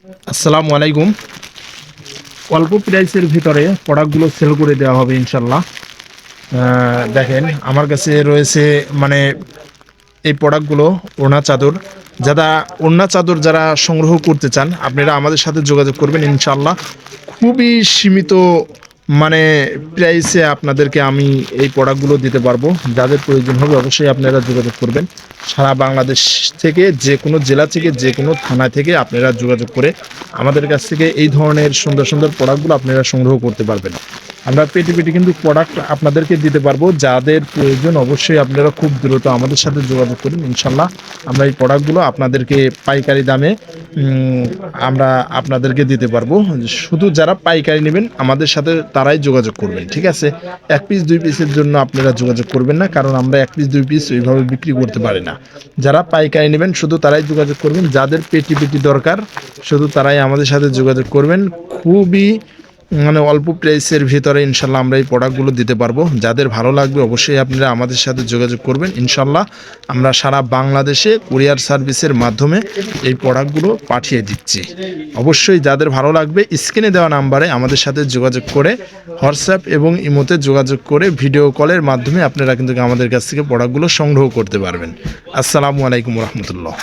আসসালামু আলাইকুম। অল্প প্রাইসের ভিতরে প্রোডাক্টগুলো সেল করে দেওয়া হবে ইনশাল্লাহ। দেখেন আমার কাছে রয়েছে মানে এই প্রোডাক্টগুলো ওড়না চাদর। ওড়না চাদর যারা সংগ্রহ করতে চান আপনারা আমাদের সাথে যোগাযোগ করবেন ইনশাল্লাহ। খুবই সীমিত মানে প্রাইসে আপনাদেরকে আমি এই প্রোডাক্টগুলো দিতে পারবো। যাদের প্রয়োজন হবে অবশ্যই আপনারা যোগাযোগ করবেন। সারা বাংলাদেশ থেকে যে কোনো জেলা থেকে যে কোনো থানা থেকে আপনারা যোগাযোগ করে আমাদের কাছ থেকে এই ধরনের সুন্দর সুন্দর প্রোডাক্টগুলো আপনারা সংগ্রহ করতে পারবেন। আমরা পেটি পেটি কিন্তু প্রোডাক্ট আপনাদেরকে দিতে পারবো। যাদের প্রয়োজন অবশ্যই আপনারা খুব দ্রুত আমাদের সাথে যোগাযোগ করুন ইনশাল্লাহ। আমরা এই প্রোডাক্টগুলো আপনাদেরকে পাইকারি দামে আমরা আপনাদেরকে দিতে পারবো। শুধু যারা পাইকারি নেবেন আমাদের সাথে তারাই যোগাযোগ করবেন, ঠিক আছে? এক পিস দুই পিসের জন্য আপনারা যোগাযোগ করবেন না, কারণ আমরা এক পিস দুই পিস ওইভাবে বিক্রি করতে পারি না। যারা পাইকারি নেবেন শুধু তারাই যোগাযোগ করবেন। যাদের পেটি পেটি দরকার শুধু তারাই আমাদের সাথে যোগাযোগ করবেন। খুবই মানে অল্প প্রাইসের ভিতরে ইনশাল্লাহ আমরা এই প্রোডাক্টগুলো দিতে পারবো। যাদের ভালো লাগবে অবশ্যই আপনারা আমাদের সাথে যোগাযোগ করবেন ইনশাল্লাহ। আমরা সারা বাংলাদেশে কুরিয়ার সার্ভিসের মাধ্যমে এই প্রোডাক্টগুলো পাঠিয়ে দিচ্ছি। অবশ্যই যাদের ভালো লাগবে স্ক্রিনে দেওয়া নাম্বারে আমাদের সাথে যোগাযোগ করে হোয়াটসঅ্যাপ এবং ইমোতে যোগাযোগ করে ভিডিও কলের মাধ্যমে আপনারা কিন্তু আমাদের কাছ থেকে প্রোডাক্টগুলো সংগ্রহ করতে পারবেন। আসসালামু আলাইকুম রহমতুল্লাহ।